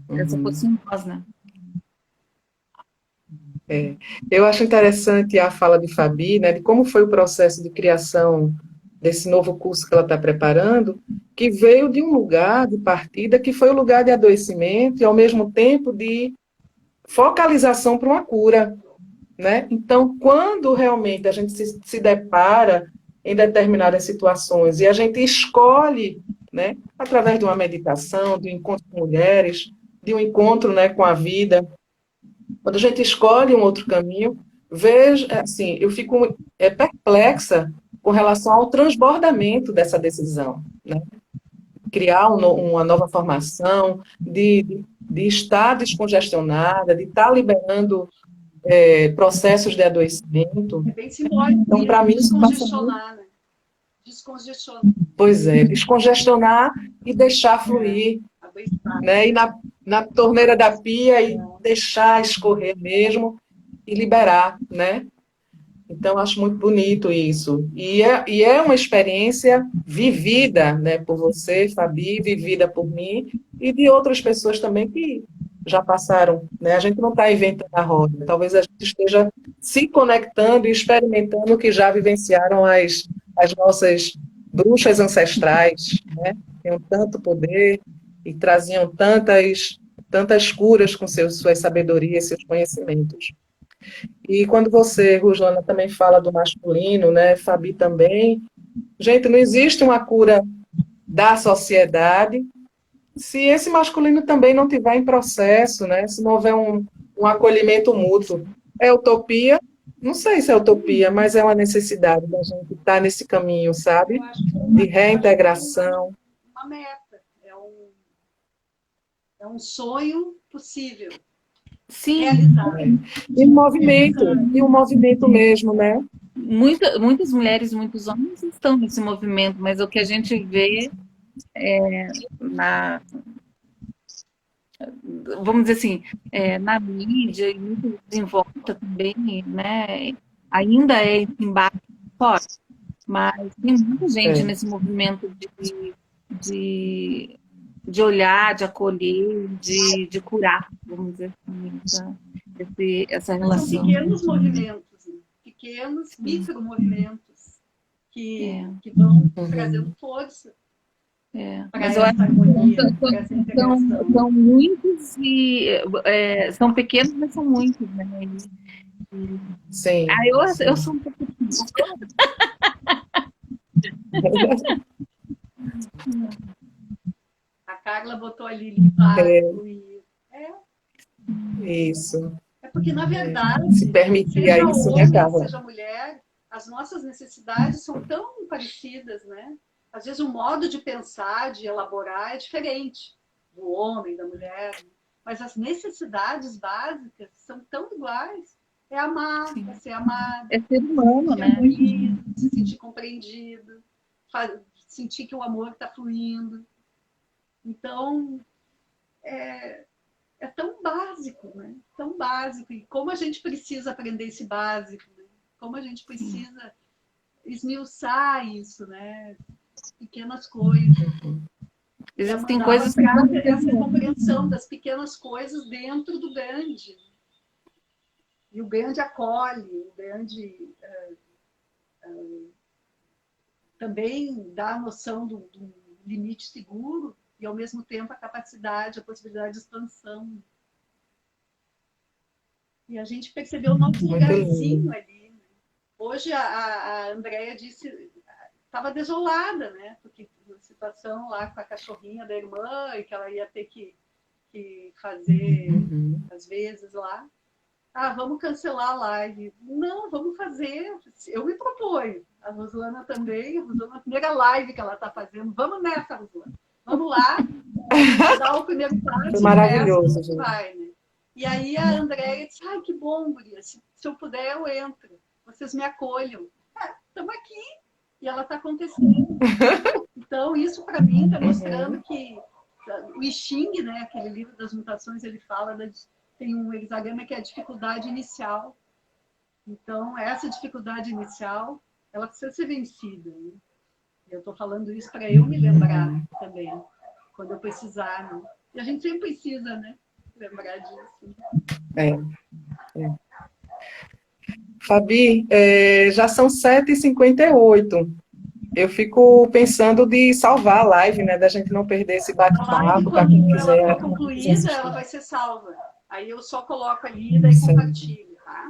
Essa força em nós, né? Eu acho interessante a fala de Fabi, né, de como foi o processo de criação desse novo curso que ela está preparando, que veio de um lugar de partida que foi o lugar de adoecimento e, ao mesmo tempo, de focalização para uma cura, né? Então, quando realmente a gente se depara em determinadas situações e a gente escolhe, né, através de uma meditação, de um encontro com mulheres, de um encontro, né, com a vida, quando a gente escolhe um outro caminho, vejo, assim, eu fico perplexa com relação ao transbordamento dessa decisão, né? Criar uma nova formação, de estar descongestionada, de estar liberando processos de adoecimento. É bem simbólico. Então, para mim, isso passa muito. Descongestionar, né? Descongestionar. Pois é, descongestionar e deixar fluir, né? E na torneira da pia e deixar escorrer mesmo e liberar, né? Então, acho muito bonito isso. E é uma experiência vivida, né, por você, Fabi, vivida por mim e de outras pessoas também que já passaram, né? A gente não está inventando a roda. Talvez a gente esteja se conectando e experimentando o que já vivenciaram as nossas bruxas ancestrais, né? Tinham tanto poder e traziam tantas curas com suas sabedorias, seus conhecimentos. E quando você, Ruslana, também fala do masculino, né? Fabi também. Gente, não existe uma cura da sociedade se esse masculino também não tiver em processo, né? Se não houver um acolhimento mútuo. É utopia? Não sei se é utopia, mas é uma necessidade da gente estar nesse caminho, sabe? De reintegração. Uma meta, é um sonho possível. Sim. E um movimento mesmo, né? Muitas mulheres, muitos homens estão nesse movimento, mas o que a gente vê vamos dizer assim, na mídia e muito em volta também, né? Ainda é esse embate forte, mas tem muita gente nesse movimento de olhar, de acolher, de curar, vamos dizer assim, essa relação. São pequenos movimentos, pequenos micromovimentos que vão trazendo força. Mas eu acho que são muitos e são pequenos, mas são muitos, né? Sim. Eu sou um pouco A Carla botou ali limpar, fluir. Isso. É porque, na verdade, se permitir seja isso, homem, né, Carla? seja mulher, as nossas necessidades são tão parecidas, né? Às vezes o modo de pensar, de elaborar é diferente do homem, da mulher, mas as necessidades básicas são tão iguais. É amar, é ser amado, é ser humano, ser acolhido, se sentir compreendido, sentir que o amor está fluindo. Então, é tão básico, né? Tão básico. E como a gente precisa aprender esse básico, né? Como a gente precisa esmiuçar isso, né? Pequenas coisas. Existem coisas que essa compreensão das pequenas coisas dentro do grande. E o grande acolhe, o grande também dá a noção do limite seguro e, ao mesmo tempo, a capacidade, a possibilidade de expansão. E a gente percebeu o nosso lugarzinho ali. Né? Hoje, a Andréia disse, estava desolada, né? Porque a situação lá com a cachorrinha da irmã, e que ela ia ter que fazer, às vezes, lá. vamos cancelar a live. Não, vamos fazer. Eu me proponho. A Roslana também. A Roslana, a primeira live que ela está fazendo. Vamos nessa, Roslana. Vamos lá. Dar o primeiro passo. Foi maravilhoso, gente. Vai, né? E aí a Andréia disse, que bom, guria. Se eu puder, eu entro. Vocês me acolham. Estamos aqui. E ela está acontecendo. Então, isso para mim está mostrando que o I Ching, né, aquele livro das mutações, ele fala, tem um hexagrama que é a dificuldade inicial. Então, essa dificuldade inicial, ela precisa ser vencida. Né? Eu estou falando isso para eu me lembrar também, quando eu precisar. Né? E a gente sempre precisa, né, lembrar disso. Fabi, já são 7h58. Eu fico pensando de salvar a live, né? Da gente não perder esse bate-papo, para quem quiser. Ela for concluída, ela vai ser salva. Aí eu só coloco ali e daí compartilho, tá?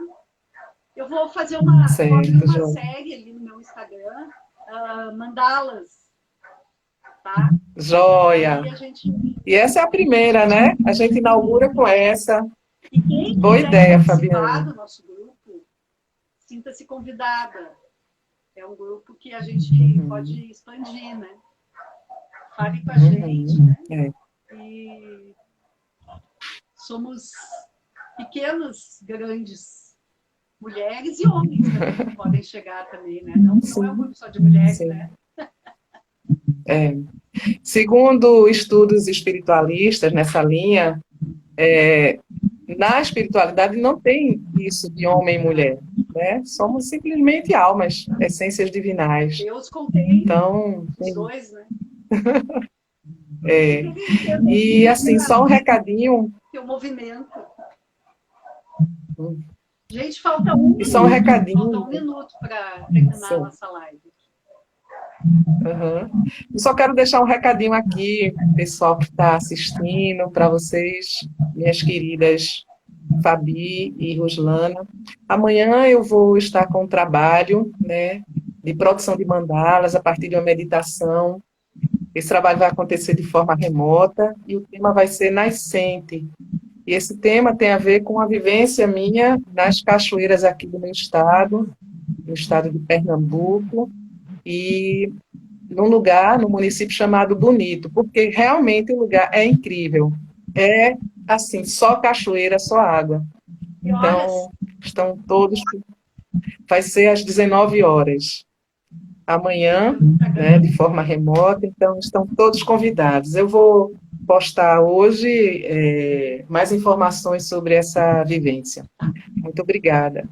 Eu vou fazer uma série ali no meu Instagram, mandalas, tá? Joia! E essa é a primeira, né? A gente inaugura com essa. E quem boa ideia, Fabiana. Do nosso grupo, sinta-se convidada. É um grupo que a gente pode expandir, né? Fale com a gente, né? E somos pequenos, grandes mulheres e homens que podem chegar também, né? Não é um grupo só de mulheres, né? Segundo estudos espiritualistas nessa linha, na espiritualidade não tem isso de homem e mulher. Né? Somos simplesmente almas, essências divinais. Deus contém então, os dois, né? E assim, só um recadinho. Tem um movimento. Gente, falta um minuto. E só um recadinho. Falta um minuto para terminar a nossa live. Eu só quero deixar um recadinho aqui, pessoal que está assistindo, para vocês, minhas queridas Fabi e Roslana. Amanhã eu vou estar com um trabalho, né, de produção de mandalas a partir de uma meditação. Esse trabalho vai acontecer de forma remota e o tema vai ser nascente. E esse tema tem a ver com a vivência minha nas cachoeiras aqui do meu estado, no estado de Pernambuco, e num lugar, no município chamado Bonito, porque realmente o lugar é incrível. É assim, só cachoeira, só água. Então, estão todos... Vai ser às 19 horas. Amanhã, né, de forma remota, então estão todos convidados. Eu vou postar hoje mais informações sobre essa vivência. Muito obrigada.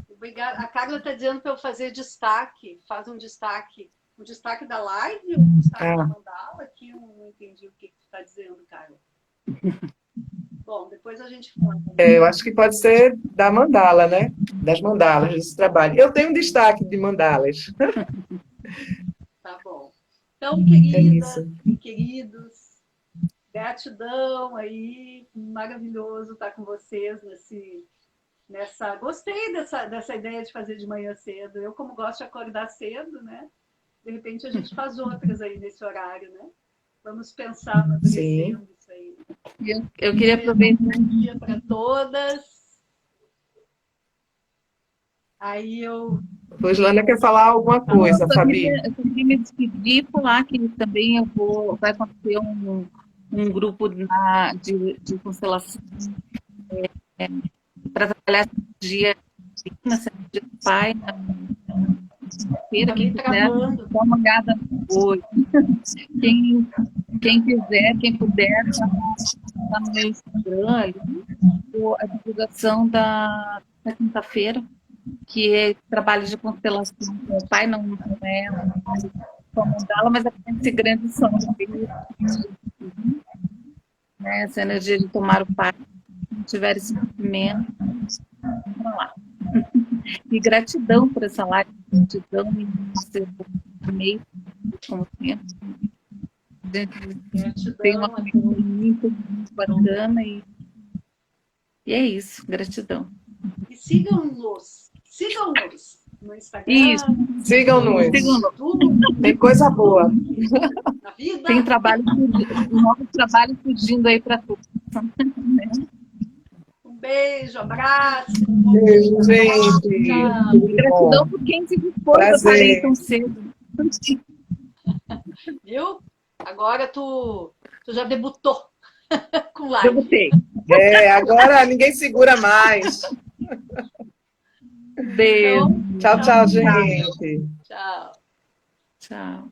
Obrigada. A Carla está dizendo para eu fazer destaque. Faz um destaque. O destaque da live ou o destaque da mandala? Aqui eu não entendi o que tu está dizendo, Carla. Bom, depois a gente fala. Eu acho que pode ser da mandala, né? Das mandalas, desse trabalho. Eu tenho um destaque de mandalas. Tá bom. Então, queridas e queridos, gratidão aí. Maravilhoso estar com vocês nessa... Gostei dessa ideia de fazer de manhã cedo. Eu, como gosto de acordar cedo, né? De repente a gente faz outras aí nesse horário, né? Vamos pensar no isso aí. Eu queria aproveitar. Bom dia para todas. Aí Roslana quer falar alguma coisa, Fabi? Eu queria me despedir e falar que também vai acontecer um grupo de constelação para trabalhar esse dia do pai, quem quiser, dá uma olhada hoje. Quem quiser, quem puder, tá no meu Instagram ali, a divulgação da quinta-feira, que é trabalho de constelação. O pai não é só mandala, mas esse grande som né? Essa energia de tomar o pai, se não tiver esse sentimento, vamos lá. E gratidão por essa live, gratidão em meio, como sempre. Tem uma coisa muito bacana e é isso, gratidão. E sigam-nos no Instagram. Isso, sigam-nos. Tem coisa boa. Na vida. Tem novos trabalhos surgindo aí para todos. Beijo, abraço. Beijo, gente. Tchau. Gratidão por quem se dispôs a estar aí tão cedo. Viu? Agora tu já debutou com live. Debutei. Agora ninguém segura mais. Beijo. Então, Tchau, gente. tchau. Tchau.